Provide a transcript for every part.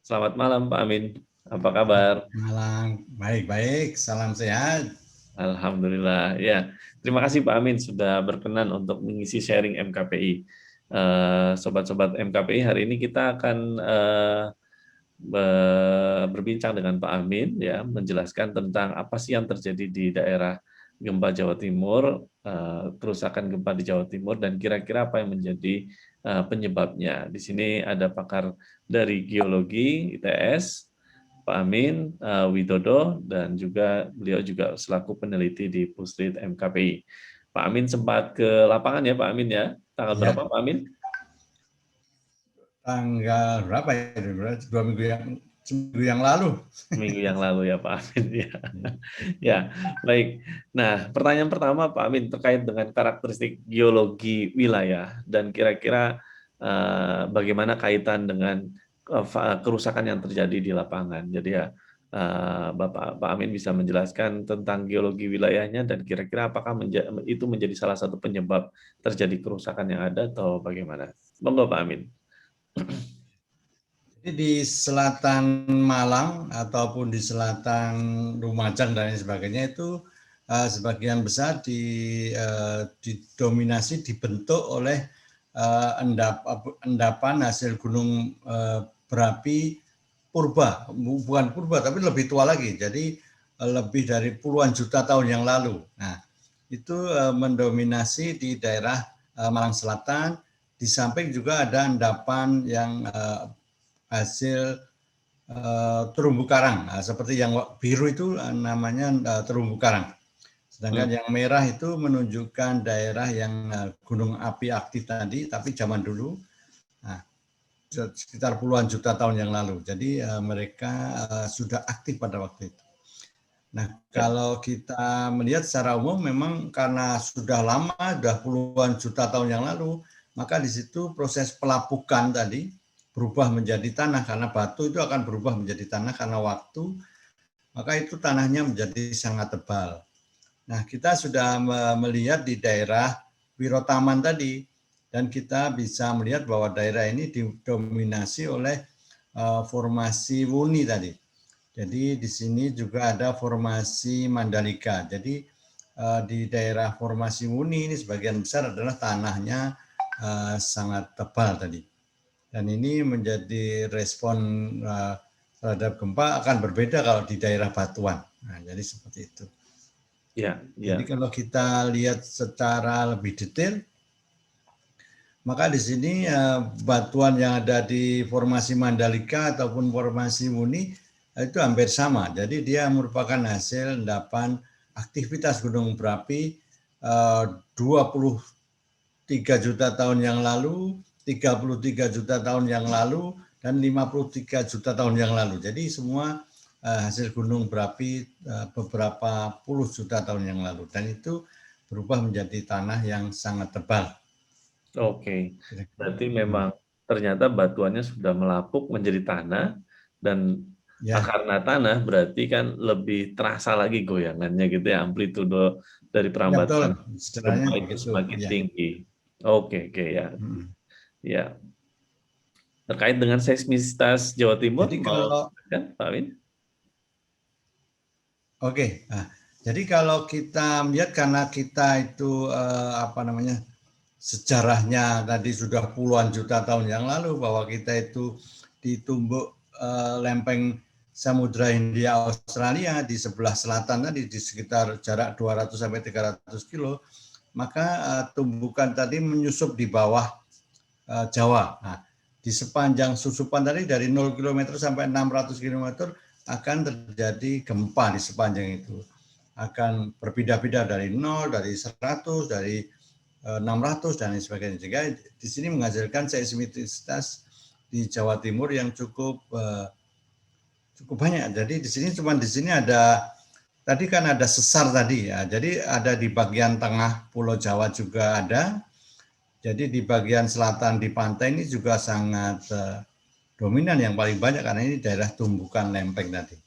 Selamat malam Pak Amin. Apa kabar? Malam, baik-baik, salam sehat. Alhamdulillah. Ya, terima kasih Pak Amin sudah berkenan untuk mengisi sharing MKPI. Sobat-sobat MKPI, hari ini kita akan berbincang dengan Pak Amin, ya, menjelaskan tentang apa sih yang terjadi di daerah gempa Jawa Timur, kerusakan gempa di Jawa Timur, dan kira-kira apa yang menjadi penyebabnya. Di sini ada pakar dari geologi ITS, Pak Amin Widodo, dan juga beliau juga selaku peneliti di Puslit MKPI. Pak Amin sempat ke lapangan ya Pak Amin ya? Tanggal berapa Ya, Pak Amin? tanggal berapa ya? 2 minggu seminggu yang lalu. Minggu yang lalu ya Pak Amin ya. Ya, baik. Nah, pertanyaan pertama Pak Amin terkait dengan karakteristik geologi wilayah dan kira-kira bagaimana kaitan dengan kerusakan yang terjadi di lapangan. Jadi ya Pak Amin bisa menjelaskan tentang geologi wilayahnya dan kira-kira apakah itu menjadi salah satu penyebab terjadi kerusakan yang ada atau bagaimana? Monggo Pak Amin. Jadi di selatan Malang ataupun di selatan Lumajang dan lain sebagainya itu sebagian besar didominasi dibentuk oleh endapan hasil gunung berapi purba, bukan purba tapi lebih tua lagi. Jadi lebih dari puluhan juta tahun yang lalu. Nah, itu mendominasi di daerah Malang Selatan. Di samping juga ada endapan yang hasil terumbu karang. Nah, seperti yang biru itu namanya terumbu karang. Sedangkan yang merah itu menunjukkan daerah yang gunung api aktif tadi, tapi zaman dulu, nah, sekitar puluhan juta tahun yang lalu. Jadi mereka sudah aktif pada waktu itu. Nah, Ya. kalau kita melihat secara umum memang karena sudah lama, sudah puluhan juta tahun yang lalu, maka di situ proses pelapukan tadi berubah menjadi tanah karena batu itu akan berubah menjadi tanah karena waktu, maka itu tanahnya menjadi sangat tebal. Nah, kita sudah melihat di daerah Wirotaman tadi dan kita bisa melihat bahwa daerah ini didominasi oleh formasi Wuni tadi. Jadi di sini juga ada formasi Mandalika. Jadi di daerah formasi Wuni ini sebagian besar adalah tanahnya sangat tebal tadi. Dan ini menjadi respon terhadap gempa akan berbeda kalau di daerah batuan. Nah, jadi seperti itu. Ya, Jadi ya. kalau kita lihat secara lebih detail, maka di sini batuan yang ada di formasi Mandalika ataupun formasi Wuni itu hampir sama. Jadi dia merupakan hasil endapan aktivitas gunung berapi 23 juta tahun yang lalu, 33 juta tahun yang lalu, dan 53 juta tahun yang lalu. Jadi semua hasil gunung berapi beberapa puluh juta tahun yang lalu. Dan itu berubah menjadi tanah yang sangat tebal. Oke, berarti memang ternyata batuannya sudah melapuk menjadi tanah dan Ya, karena tanah berarti kan lebih terasa lagi goyangannya gitu ya, amplitudo dari ya betul. perambatan Istilahnya gempa itu begitu. semakin Ya. tinggi. Oke, oke ya. Ya, terkait dengan seismisitas Jawa Timur Jadi mau kalau kan Pak Amin? Oke, nah, jadi kalau kita melihat karena kita itu apa namanya sejarahnya tadi sudah puluhan juta tahun yang lalu bahwa kita itu ditumbuk lempeng Samudra Hindia Australia di sebelah selatan tadi di sekitar jarak 200 sampai 300 kilo, maka tumbukan tadi menyusup di bawah Jawa. Nah, di sepanjang susupan tadi dari 0 km sampai 600 km akan terjadi gempa di sepanjang itu. Akan berpindah-pindah dari 0, dari 100, dari 600 dan lain sebagainya. Sehingga di sini menghasilkan seismisitas di Jawa Timur yang cukup banyak. Jadi di sini ada tadi kan ada sesar tadi ya. Jadi ada di bagian tengah Pulau Jawa juga ada. Jadi di bagian selatan di pantai ini juga sangat dominan yang paling banyak karena ini daerah tumbukan lempeng tadi.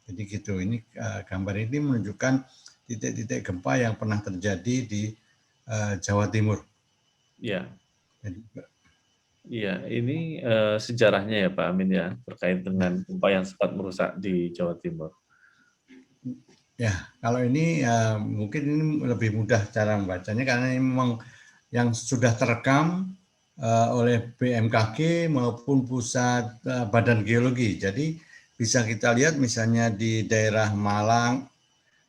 Jadi gitu, ini gambar ini menunjukkan titik-titik gempa yang pernah terjadi di Jawa Timur. Ya. Jadi, Iya, ini sejarahnya ya Pak Amin ya, terkait dengan gempa yang sempat merusak di Jawa Timur. Ya, kalau ini mungkin ini lebih mudah cara membacanya karena ini memang yang sudah terekam oleh BMKG maupun pusat Badan Geologi. Jadi bisa kita lihat misalnya di daerah Malang.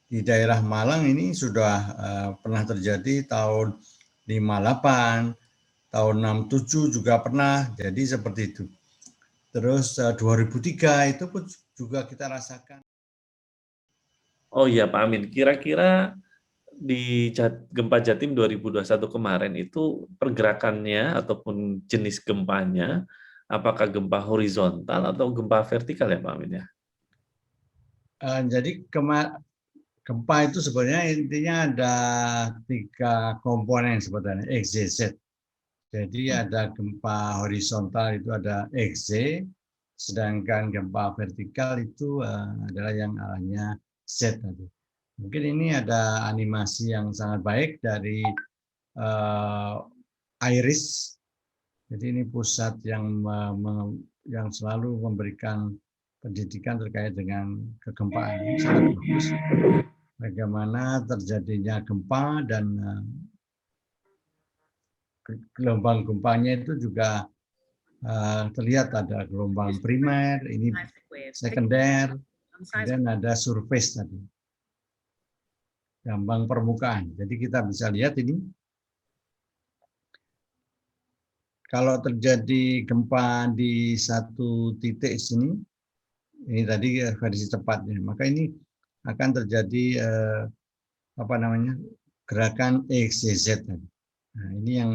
Di daerah Malang ini sudah pernah terjadi tahun 58, tahun 67 juga pernah. Jadi seperti itu. Terus 2003 itu pun juga kita rasakan. Oh iya Pak Amin, kira-kira di gempa Jatim 2021 kemarin itu pergerakannya ataupun jenis gempanya, apakah gempa horizontal atau gempa vertikal ya Pak Amin ya? Jadi gempa itu sebenarnya intinya ada 3 komponen sebetulnya, X, Y, Z. Jadi ada gempa horizontal itu ada XZ, sedangkan gempa vertikal itu adalah yang arahnya Z tadi. Mungkin ini ada animasi yang sangat baik dari IRIS. Jadi ini pusat yang selalu memberikan pendidikan terkait dengan kegempaan. Ini sangat bagus. Bagaimana terjadinya gempa dan gelombang gempanya itu juga terlihat ada gelombang primer, ini sekunder, dan ada surface tadi, gelombang permukaan. Jadi kita bisa lihat ini, kalau terjadi gempa di satu titik sini, ini tadi versi tepatnya, maka ini akan terjadi gerakan XYZ. Nah, ini yang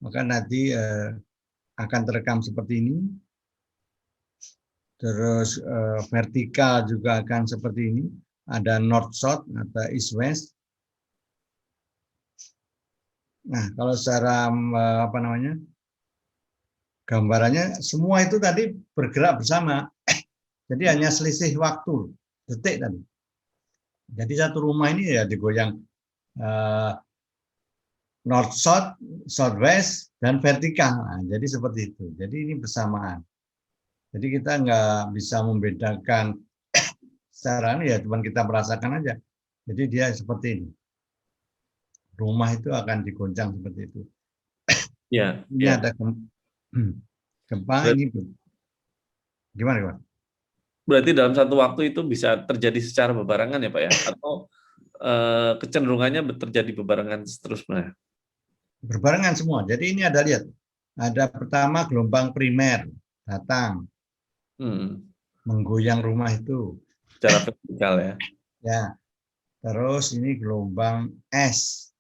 maka nanti akan terekam seperti ini. Terus vertikal juga akan seperti ini, ada north south atau east west. Nah, kalau secara gambarannya semua itu tadi bergerak bersama. Jadi hanya selisih waktu detik tadi. Jadi satu rumah ini ya digoyang north south, south west, dan vertikal. Nah, jadi seperti itu. Jadi ini bersamaan. Jadi kita nggak bisa membedakan secara ini, ya cuma kita merasakan aja. Jadi dia seperti ini. Rumah itu akan digoncang seperti itu. Ya, Ini ya. ada gempa ini gimana? Berarti dalam satu waktu itu bisa terjadi secara bebarengan ya Pak ya? Atau kecenderungannya terjadi bebarengan terus-menerus? Berbarengan semua. Jadi ini ada lihat. Ada pertama gelombang primer datang menggoyang rumah itu. Secara vertikal ya. Ya. Terus ini gelombang es.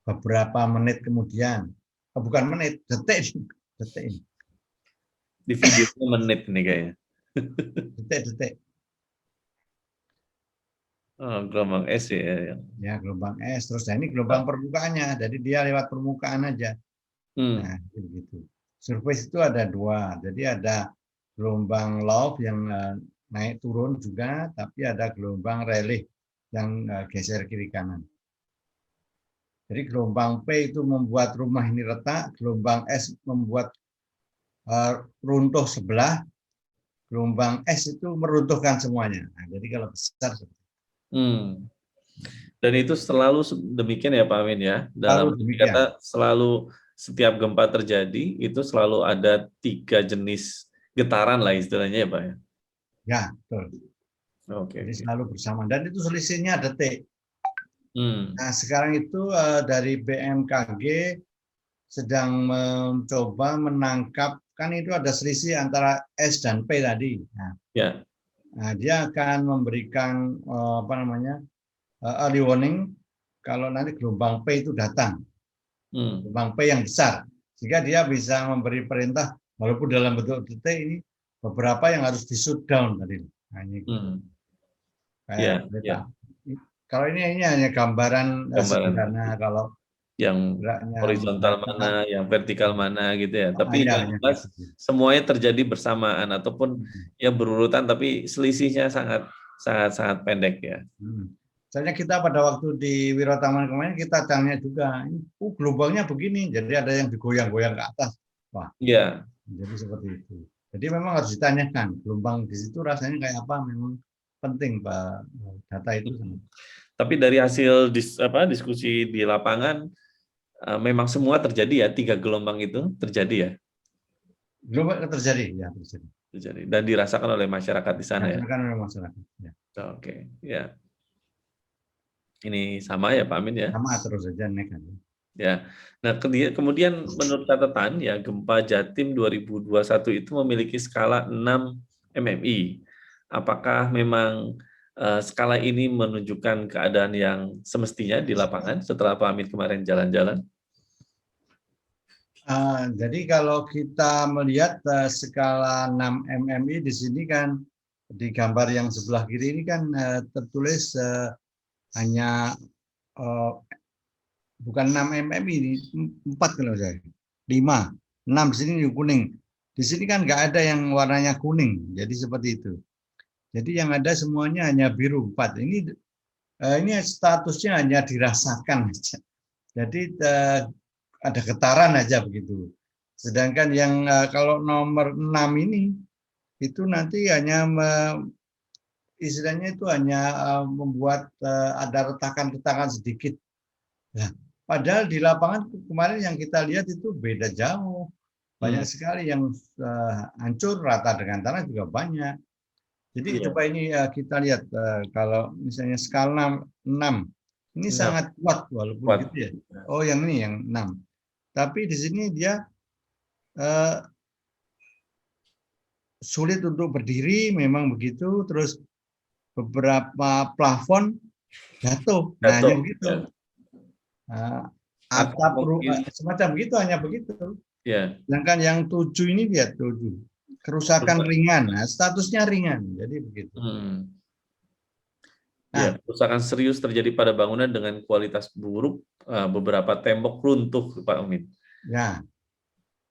Beberapa menit kemudian, bukan menit, detik, detik. Di videonya menit nih kayaknya. Detik. Oh, gelombang es ya. Ya, gelombang es. Terus ini gelombang permukaannya. Jadi dia lewat permukaan aja. Nah, begitu. Surface itu ada 2. Jadi ada gelombang low yang naik turun juga, tapi ada gelombang relief yang geser kiri kanan. Jadi gelombang P itu membuat rumah ini retak, gelombang S membuat runtuh sebelah, gelombang S itu meruntuhkan semuanya. Nah, jadi kalau besar seperti itu. Dan itu selalu demikian ya Pak Amin ya. Dalam kata selalu setiap gempa terjadi itu selalu ada 3 jenis getaran lah istilahnya ya Pak ya. Ya, betul. Oke. Jadi selalu bersama dan itu selisihnya detik. Nah, sekarang itu dari BMKG sedang mencoba menangkap, kan itu ada selisih antara S dan P tadi. Nah, dia akan memberikan early warning kalau nanti gelombang P itu datang, gelombang P yang besar, sehingga dia bisa memberi perintah walaupun dalam bentuk detik ini beberapa yang harus di shutdown tadi. Nah, ini kayak kereta. Kalau ini hanya gambaran sederhana kalau yang horizontal mana, yang vertikal mana gitu ya. Tapi yang jelas semuanya terjadi bersamaan ataupun ya berurutan, tapi selisihnya sangat pendek ya. Misalnya kita pada waktu di Wirotaman kemarin kita tanya juga, gelombangnya begini, jadi ada yang digoyang-goyang ke atas. Wah, Iya. jadi seperti itu. Jadi memang harus ditanyakan, gelombang di situ rasanya kayak apa, memang penting Pak, data itu. Tapi dari hasil diskusi di lapangan, memang semua terjadi ya, 3 gelombang itu terjadi ya? Gelombang terjadi, ya terjadi. Terjadi. Dan dirasakan oleh masyarakat di sana ya? Dirasakan oleh masyarakat. Ya. Oke, ya. Ini sama ya Pak Amin ya? Sama terus saja naik. Ya. Nah, kemudian menurut catatan ya, gempa Jatim 2021 itu memiliki skala 6 MMI. Apakah memang skala ini menunjukkan keadaan yang semestinya di lapangan setelah Pak Amin kemarin jalan-jalan? Jadi kalau kita melihat skala 6 MMI di sini kan di gambar yang sebelah kiri ini kan tertulis hanya bukan 6 MMI ini 4 kalau saya 5, 6 di sini kuning. Di sini kan nggak ada yang warnanya kuning, jadi seperti itu. Jadi yang ada semuanya hanya biru 4. Ini statusnya hanya dirasakan aja. Jadi ada getaran aja begitu. Sedangkan yang kalau nomor 6 ini itu nanti hanya istilahnya itu hanya membuat ada retakan-retakan sedikit. Nah, padahal di lapangan kemarin yang kita lihat itu beda jauh. Banyak sekali yang hancur, rata dengan tanah juga banyak. Jadi coba ini kita lihat kalau misalnya skala 6 ini sangat kuat walaupun gitu ya. Oh, yang ini yang 6. Tapi di sini dia sulit untuk berdiri, memang begitu. Terus beberapa plafon jatuh, nah hanya begitu. Atap semacam begitu, hanya begitu. Sedangkan yang 7 ini lihat 7 kerusakan ringan, nah, statusnya ringan, jadi begitu. Ya, kerusakan serius terjadi pada bangunan dengan kualitas buruk, beberapa tembok runtuh, Pak Amin. Ya,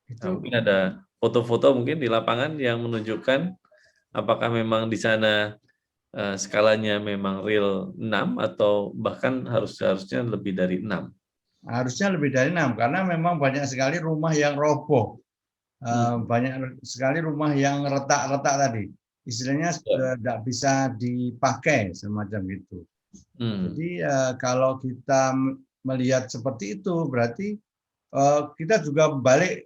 itu. Nah, mungkin ada foto-foto mungkin di lapangan yang menunjukkan apakah memang di sana skalanya memang real 6 atau bahkan harusnya lebih dari 6. Harusnya lebih dari 6 karena memang banyak sekali rumah yang roboh. Banyak sekali rumah yang retak-retak tadi. Istilahnya tidak bisa dipakai semacam itu. Jadi kalau kita melihat seperti itu berarti kita juga balik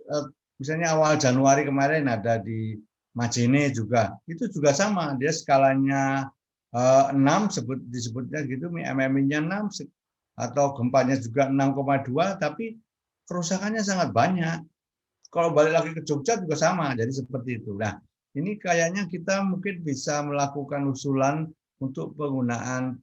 misalnya awal Januari kemarin ada di Majene juga. Itu juga sama, dia skalanya 6 disebutnya gitu, MMI-nya 6 atau gempanya juga 6,2 tapi kerusakannya sangat banyak. Kalau balik lagi ke Jogja juga sama, jadi seperti itu. Nah, ini kayaknya kita mungkin bisa melakukan usulan untuk penggunaan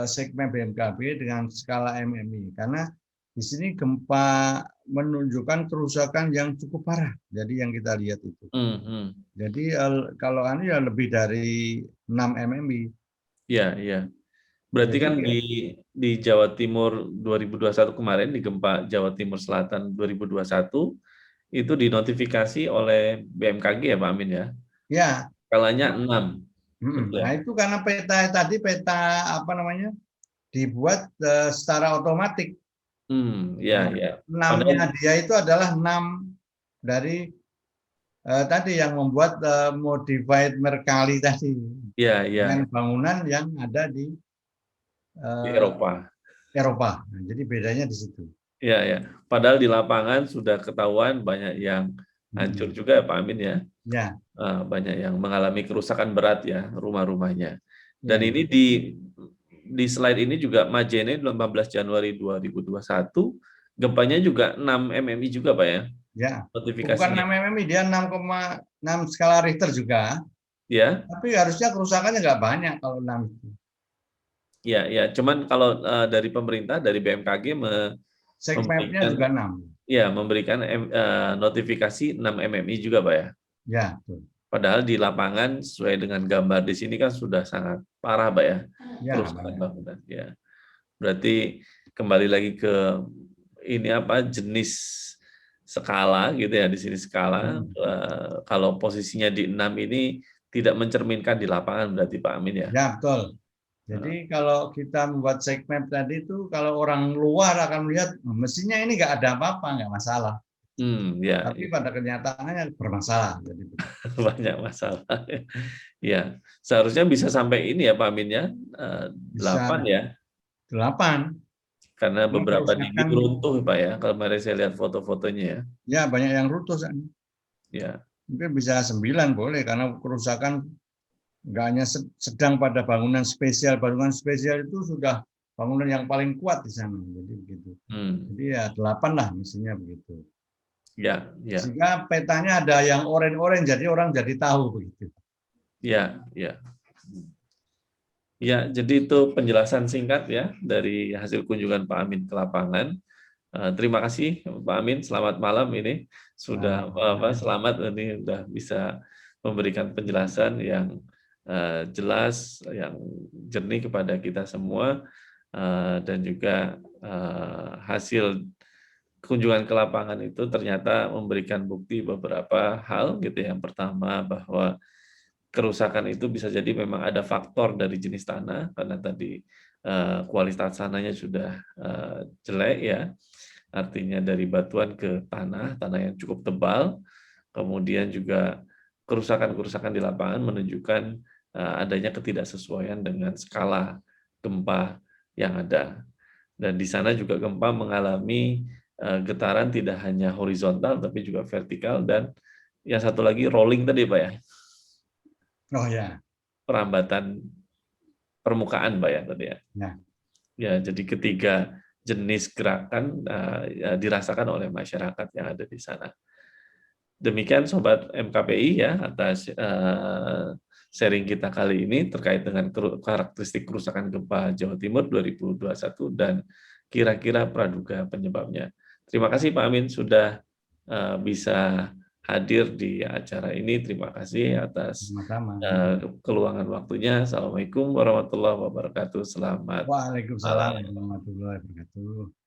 segmen BMKB dengan skala MMI karena di sini gempa menunjukkan kerusakan yang cukup parah. Jadi yang kita lihat itu. Jadi kalau ya lebih dari 6 MMI. Iya, iya. Berarti jadi, kan di Jawa Timur 2021 kemarin, di gempa Jawa Timur Selatan 2021, itu dinotifikasi oleh BMKG ya Pak Amin ya? Ya. Skalanya 6. Nah itu karena peta apa namanya, dibuat secara otomatis. Ya, ya. 6-nya dia itu adalah 6 dari tadi yang membuat modified Mercalli tadi. Ya, ya. Dengan bangunan yang ada di Eropa. Nah, jadi bedanya di situ. Ya, ya. Padahal di lapangan sudah ketahuan banyak yang hancur juga ya Pak Amin ya. Ya. Banyak yang mengalami kerusakan berat ya rumah-rumahnya. Dan ini di slide ini juga Majene 15 Januari 2021 gempanya juga 6 MMI juga Pak ya? Ya. Bukan 6 MMI, dia 6,6 skala Richter juga. Ya. Tapi harusnya kerusakannya nggak banyak kalau 6 itu. Ya, ya. Cuman kalau dari pemerintah, dari BMKG segmennya juga 6. Ya, memberikan notifikasi 6 MMI juga Pak ya? Ya, betul. Padahal di lapangan sesuai dengan gambar di sini kan sudah sangat parah, Pak ya, kerusakan bangunan. Ya, berarti kembali lagi ke ini apa jenis skala gitu ya di sini skala. Kalau posisinya di 6 ini tidak mencerminkan di lapangan berarti Pak Amin ya. Ya betul. Jadi kalau kita membuat segmen tadi itu, kalau orang luar akan melihat mestinya ini nggak ada apa-apa, nggak masalah. Ya, Tapi pada kenyataannya bermasalah. Jadi banyak masalah. Ya, seharusnya bisa sampai ini ya Pak Amin ya, 8 bisa ya, 8. karena Memang beberapa dinding kerusakan, runtuh Pak ya, kalau kemarin saya lihat foto-fotonya ya. ya banyak yang runtuh. Ya, Mungkin bisa 9 boleh, karena kerusakan nggak hanya sedang pada bangunan spesial. Bangunan spesial itu sudah bangunan yang paling kuat di sana. Jadi begitu. Jadi ya 8 lah mestinya begitu. ya, ya, Sehingga petanya ada yang orange-orange, jadi orang jadi tahu begitu. ya, ya. Ya, jadi itu penjelasan singkat ya dari hasil kunjungan Pak Amin ke lapangan. Terima kasih Pak Amin, selamat malam ini sudah selamat ini sudah bisa memberikan penjelasan yang jelas, yang jernih kepada kita semua, dan juga hasil kunjungan ke lapangan itu ternyata memberikan bukti beberapa hal gitu ya. Yang pertama bahwa kerusakan itu bisa jadi memang ada faktor dari jenis tanah karena tadi kualitas tanahnya sudah jelek ya. Artinya dari batuan ke tanah yang cukup tebal. Kemudian juga kerusakan-kerusakan di lapangan menunjukkan adanya ketidaksesuaian dengan skala gempa yang ada. Dan di sana juga gempa mengalami getaran tidak hanya horizontal tapi juga vertikal, dan yang satu lagi rolling tadi Pak ya. Oh ya. Perambatan permukaan Pak ya tadi ya. Ya. Ya, jadi ketiga jenis gerakan ya, dirasakan oleh masyarakat yang ada di sana. Demikian Sobat MKPI ya atas sharing kita kali ini terkait dengan karakteristik kerusakan gempa Jawa Timur 2021 dan kira-kira praduga penyebabnya. Terima kasih Pak Amin sudah bisa hadir di acara ini. Terima kasih atas keluangan waktunya. Assalamualaikum warahmatullahi wabarakatuh. Selamat Waalaikumsalam malam. warahmatullahi wabarakatuh.